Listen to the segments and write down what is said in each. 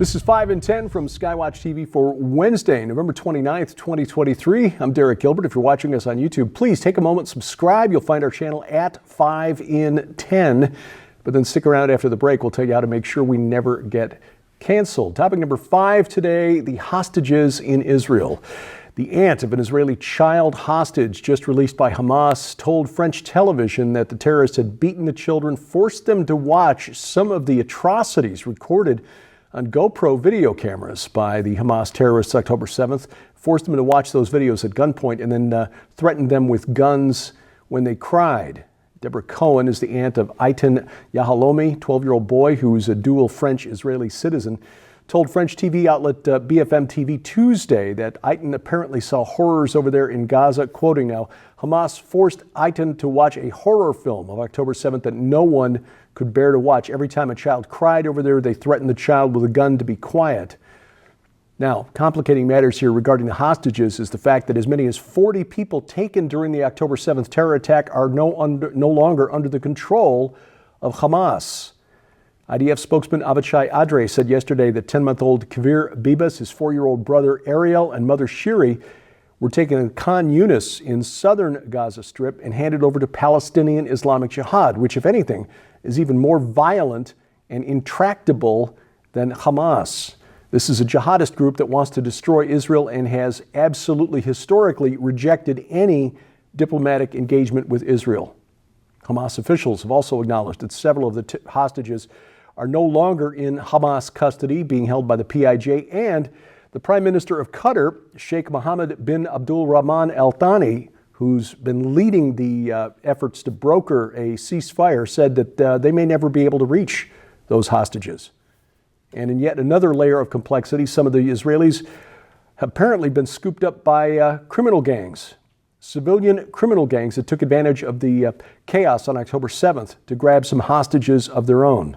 This is 5 and 10 from Skywatch TV for Wednesday, November 29th, 2023. I'm Derek Gilbert. If you're watching us on YouTube, please take a moment, subscribe. You'll find our channel at 5 in 10. But then stick around after the break. We'll tell you how to make sure we never get canceled. Topic number 5 today, the hostages in Israel. The aunt of an Israeli child hostage just released by Hamas told French television that the terrorists had beaten the children, forced them to watch some of the atrocities recorded on GoPro video cameras by the Hamas terrorists October 7th, forced them to watch those videos at gunpoint and then threatened them with guns when they cried. Deborah Cohen is the aunt of Eitan Yahalomi, 12-year-old boy who's a dual French-Israeli citizen, told French TV outlet BFM TV Tuesday that Eitan apparently saw horrors over there in Gaza. Quoting now, Hamas forced Eitan to watch a horror film of October 7th that no one could bear to watch. Every time a child cried over there, they threatened the child with a gun to be quiet. Now, complicating matters here regarding the hostages is the fact that as many as 40 people taken during the October 7th terror attack are no longer under the control of Hamas. IDF spokesman Avichai Adre said yesterday that 10-month-old Kavir Bibas, his 4-year-old brother Ariel, and mother Shiri were taken in Khan Yunis in southern Gaza Strip and handed over to Palestinian Islamic Jihad, which, if anything, is even more violent and intractable than Hamas. This is a jihadist group that wants to destroy Israel and has absolutely historically rejected any diplomatic engagement with Israel. Hamas officials have also acknowledged that several of the hostages are no longer in Hamas custody, being held by the PIJ, and the Prime Minister of Qatar, Sheikh Mohammed bin Abdul Rahman Al Thani, who's been leading the efforts to broker a ceasefire, said that they may never be able to reach those hostages. And in yet another layer of complexity, some of the Israelis have apparently been scooped up by criminal gangs, civilian criminal gangs that took advantage of the chaos on October 7th to grab some hostages of their own.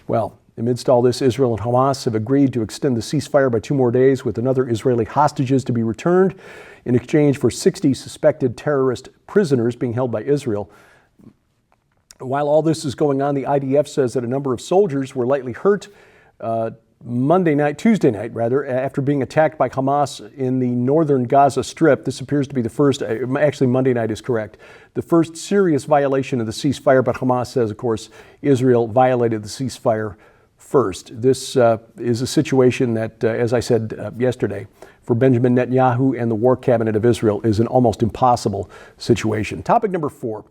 Well, amidst all this, Israel and Hamas have agreed to extend the ceasefire by 2 more days, with another Israeli hostages to be returned in exchange for 60 suspected terrorist prisoners being held by Israel. While all this is going on, the IDF says that a number of soldiers were lightly hurt Tuesday night, after being attacked by Hamas in the northern Gaza Strip. This appears to be the first, actually Monday night is correct, the first serious violation of the ceasefire, but Hamas says, of course, Israel violated the ceasefire first. This is a situation that, as I said yesterday, for Benjamin Netanyahu and the war cabinet of Israel is an almost impossible situation. Topic number 4.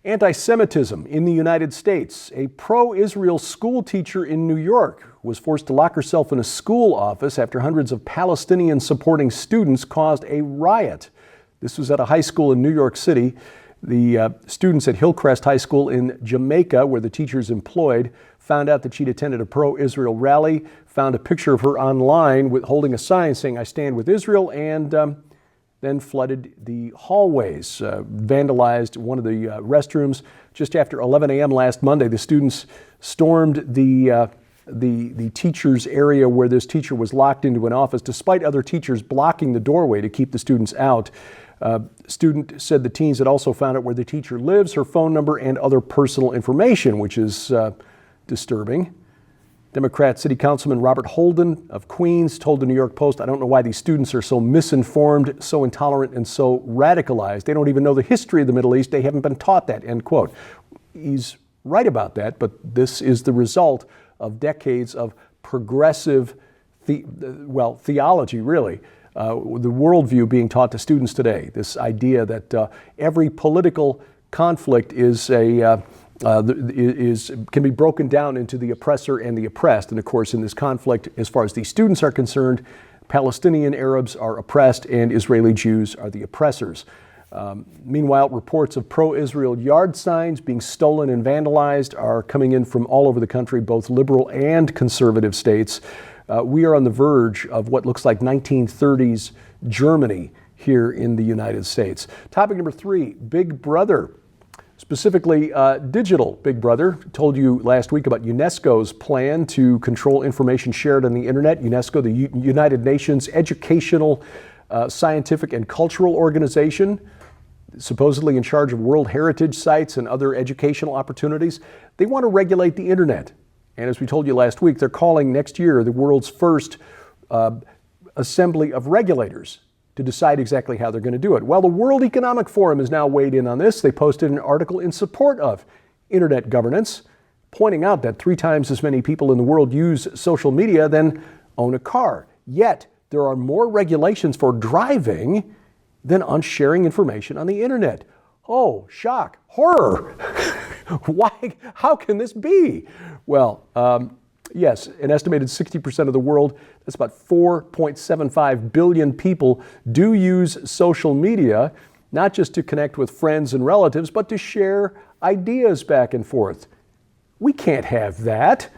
Antisemitism in the United States. A pro-Israel school teacher in New York was forced to lock herself in a school office after hundreds of Palestinian-supporting students caused a riot. This was at a high school in New York City. The students at Hillcrest High School in Jamaica, where the teacher is employed, found out that she'd attended a pro-Israel rally, found a picture of her online holding a sign saying, "I stand with Israel," and then flooded the hallways, vandalized one of the restrooms. Just after 11 a.m. last Monday, the students stormed the teacher's area where this teacher was locked into an office, despite other teachers blocking the doorway to keep the students out. Student said the teens had also found out where the teacher lives, her phone number, and other personal information, which is disturbing. Democrat City Councilman Robert Holden of Queens told the New York Post, "I don't know why these students are so misinformed, so intolerant, and so radicalized. They don't even know the history of the Middle East. They haven't been taught that," end quote. He's right about that, but this is the result of decades of progressive theology, really. The worldview being taught to students today. This idea that every political conflict can be broken down into the oppressor and the oppressed. And of course, in this conflict, as far as these students are concerned, Palestinian Arabs are oppressed and Israeli Jews are the oppressors. Meanwhile, reports of pro-Israel yard signs being stolen and vandalized are coming in from all over the country, both liberal and conservative states. We are on the verge of what looks like 1930s Germany here in the United States. Topic number 3, Big Brother. Specifically, digital Big Brother. Told you last week about UNESCO's plan to control information shared on the internet. UNESCO, the United Nations Educational, Scientific, and Cultural Organization, supposedly in charge of World Heritage sites and other educational opportunities. They want to regulate the internet. And as we told you last week, they're calling next year the world's first assembly of regulators to decide exactly how they're going to do it. Well, the World Economic Forum has now weighed in on this. They posted an article in support of internet governance, pointing out that 3 times as many people in the world use social media than own a car. Yet, there are more regulations for driving than on sharing information on the internet. Oh, shock, horror. Why? How can this be? Well, yes, an estimated 60% of the world, that's about 4.75 billion people, do use social media, not just to connect with friends and relatives, but to share ideas back and forth. We can't have that.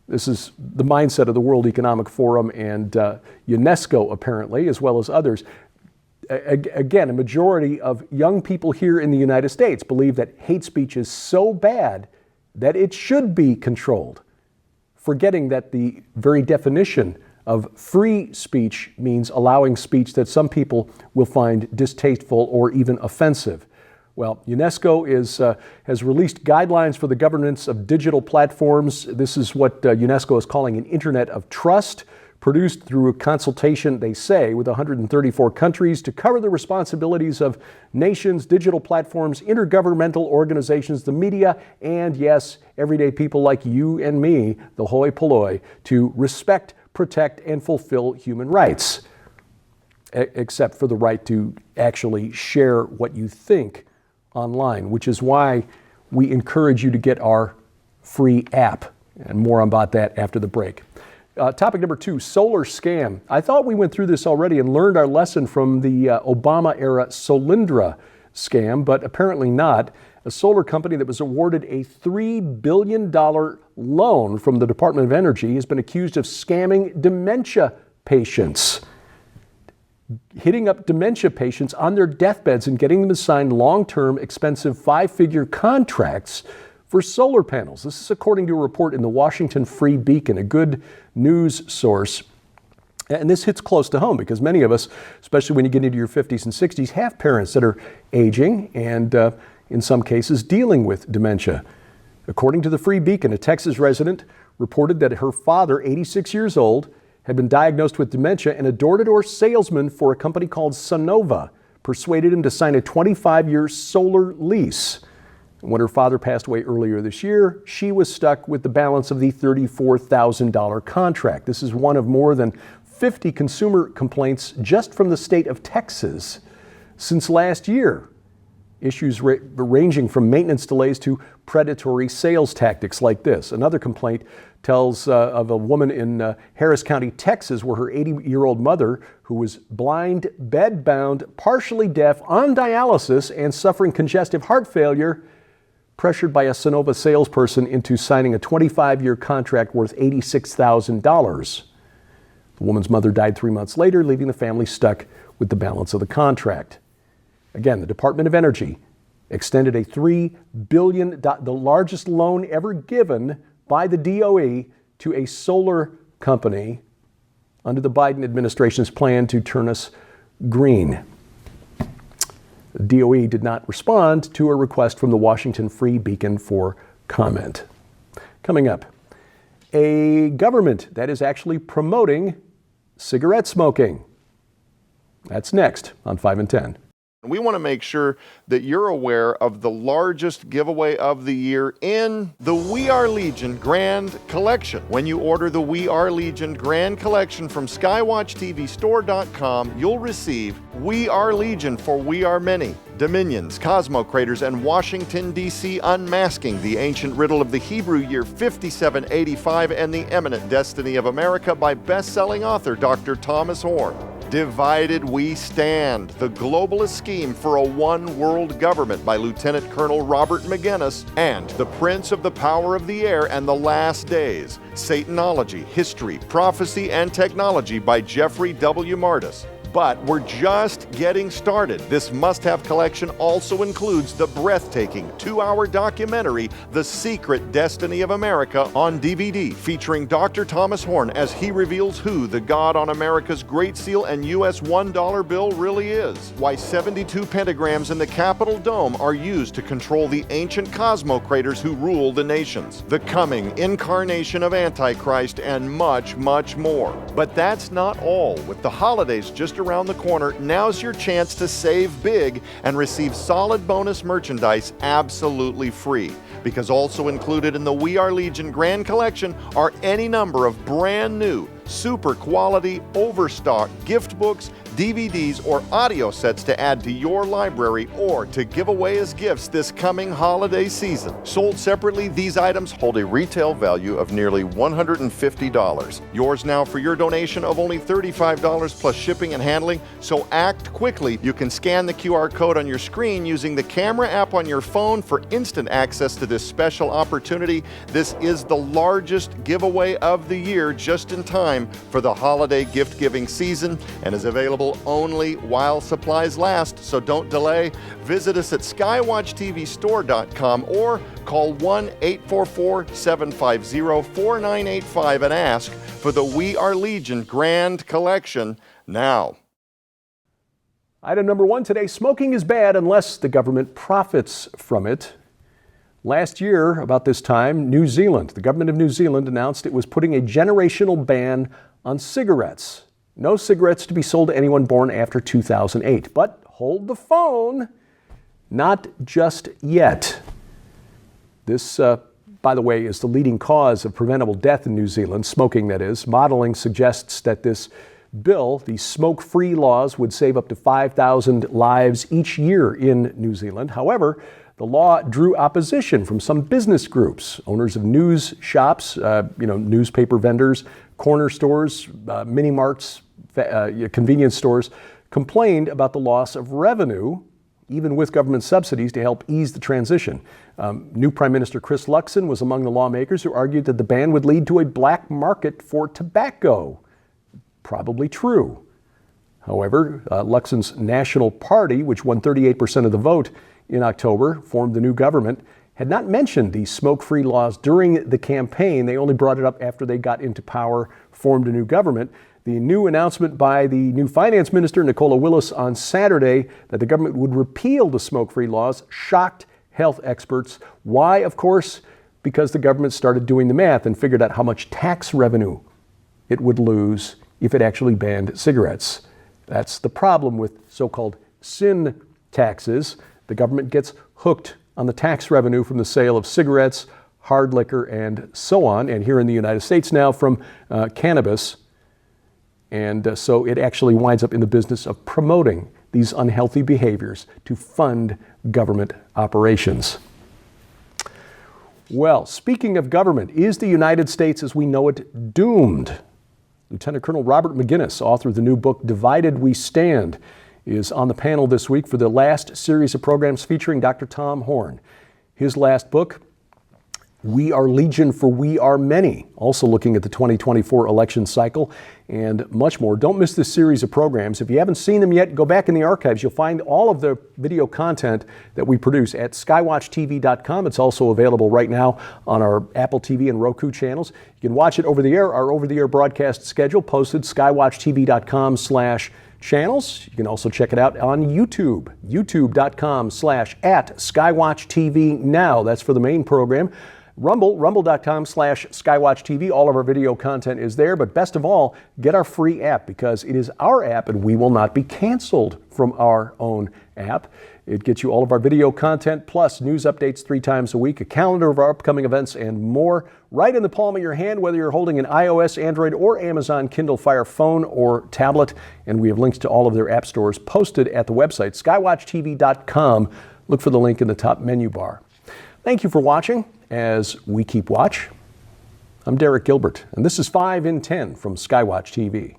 This is the mindset of the World Economic Forum and UNESCO, apparently, as well as others. Again, a majority of young people here in the United States believe that hate speech is so bad that it should be controlled, forgetting that the very definition of free speech means allowing speech that some people will find distasteful or even offensive. Well, UNESCO has released guidelines for the governance of digital platforms. This is what UNESCO is calling an Internet of Trust, produced through a consultation, they say, with 134 countries to cover the responsibilities of nations, digital platforms, intergovernmental organizations, the media, and yes, everyday people like you and me, the hoi polloi, to respect, protect, and fulfill human rights, except for the right to actually share what you think online, which is why we encourage you to get our free app. And more about that after the break. Topic number 2, solar scam. I thought we went through this already and learned our lesson from the Obama-era Solyndra scam, but apparently not. A solar company that was awarded a $3 billion loan from the Department of Energy has been accused of scamming dementia patients, hitting up dementia patients on their deathbeds and getting them to sign long-term, expensive 5-figure contracts for solar panels. This is according to a report in the Washington Free Beacon, a good news source. And this hits close to home because many of us, especially when you get into your 50s and 60s, have parents that are aging and in some cases dealing with dementia. According to the Free Beacon, a Texas resident reported that her father, 86 years old, had been diagnosed with dementia, and a door-to-door salesman for a company called Sonova persuaded him to sign a 25-year solar lease. When her father passed away earlier this year, she was stuck with the balance of the $34,000 contract. This is one of more than 50 consumer complaints just from the state of Texas since last year. Issues ranging from maintenance delays to predatory sales tactics like this. Another complaint tells of a woman in Harris County, Texas, where her 80-year-old mother, who was blind, bedbound, partially deaf, on dialysis, and suffering congestive heart failure, pressured by a Sonova salesperson into signing a 25-year contract worth $86,000. The woman's mother died 3 months later, leaving the family stuck with the balance of the contract. Again, the Department of Energy extended a $3 billion, the largest loan ever given by the DOE to a solar company under the Biden administration's plan to turn us green. The DOE did not respond to a request from the Washington Free Beacon for comment. Coming up, a government that is actually promoting cigarette smoking. That's next on 5 and 10. We want to make sure that you're aware of the largest giveaway of the year in the We Are Legion Grand Collection. When you order the We Are Legion Grand Collection from SkywatchTVStore.com, you'll receive We Are Legion for We Are Many, Dominions, Cosmo Craters, and Washington, D.C. Unmasking the Ancient Riddle of the Hebrew Year 5785 and the Eminent Destiny of America by best-selling author Dr. Thomas Horn. Divided We Stand, the globalist scheme for a one-world government by Lieutenant Colonel Robert McGinnis, and The Prince of the Power of the Air and the Last Days, Satanology, History, Prophecy, and Technology by Jeffrey W. Martis. But we're just getting started. This must-have collection also includes the breathtaking 2-hour documentary, The Secret Destiny of America, on DVD, featuring Dr. Thomas Horn as he reveals who the God on America's Great Seal and U.S. $1 bill really is, why 72 pentagrams in the Capitol Dome are used to control the ancient cosmocrators who rule the nations, the coming incarnation of Antichrist, and much, much more. But that's not all. With the holidays just around the corner, now's your chance to save big and receive solid bonus merchandise absolutely free. Because also included in the We Are Legion Grand Collection are any number of brand new, super quality, overstock gift books, DVDs, or audio sets to add to your library or to give away as gifts this coming holiday season. Sold separately, these items hold a retail value of nearly $150. Yours now for your donation of only $35 plus shipping and handling, so act quickly. You can scan the QR code on your screen using the camera app on your phone for instant access to this special opportunity. This is the largest giveaway of the year, just in time for the holiday gift-giving season, and is available only while supplies last, so don't delay. Visit us at skywatchtvstore.com or call 1-844-750-4985 and ask for the We Are Legion Grand Collection now. Item number 1 today, smoking is bad unless the government profits from it. Last year, about this time, the government of New Zealand announced it was putting a generational ban on cigarettes. No cigarettes to be sold to anyone born after 2008. But hold the phone, not just yet. This, by the way, is the leading cause of preventable death in New Zealand, smoking that is. Modeling suggests that this bill, the smoke-free laws, would save up to 5,000 lives each year in New Zealand. However, the law drew opposition from some business groups, owners of news shops, newspaper vendors, corner stores, mini marts, convenience stores, complained about the loss of revenue, even with government subsidies to help ease the transition. New Prime Minister Chris Luxon was among the lawmakers who argued that the ban would lead to a black market for tobacco. Probably true. However, Luxon's National Party, which won 38% of the vote in October, formed the new government, had not mentioned these smoke-free laws during the campaign. They only brought it up after they got into power, formed a new government. The new announcement by the new finance minister, Nicola Willis, on Saturday that the government would repeal the smoke-free laws shocked health experts. Why? Of course, because the government started doing the math and figured out how much tax revenue it would lose if it actually banned cigarettes. That's the problem with so-called sin taxes. The government gets hooked on the tax revenue from the sale of cigarettes, hard liquor, and so on. And here in the United States now from cannabis. And so it actually winds up in the business of promoting these unhealthy behaviors to fund government operations. Well, speaking of government, is the United States as we know it doomed? Lieutenant Colonel Robert McGinnis, author of the new book, Divided We Stand, is on the panel this week for the last series of programs featuring Dr. Tom Horn. His last book, We Are Legion for We Are Many, also looking at the 2024 election cycle and much more. Don't miss this series of programs. If you haven't seen them yet, go back in the archives. You'll find all of the video content that we produce at skywatchtv.com. It's also available right now on our Apple TV and Roku channels. You can watch it over the air. Our over-the-air broadcast schedule posted skywatchtv.com/channels. You can also check it out on YouTube, youtube.com/@skywatchtv now. That's for the main program. Rumble.com/skywatchtv. All of our video content is there, but best of all, get our free app because it is our app and we will not be canceled from our own app. It gets you all of our video content plus news updates 3 times a week, a calendar of our upcoming events, and more right in the palm of your hand, whether you're holding an iOS, Android, or Amazon Kindle Fire phone or tablet. And we have links to all of their app stores posted at the website, skywatchtv.com. Look for the link in the top menu bar. Thank you for watching. As we keep watch, I'm Derek Gilbert, and this is 5 in 10 from Skywatch TV.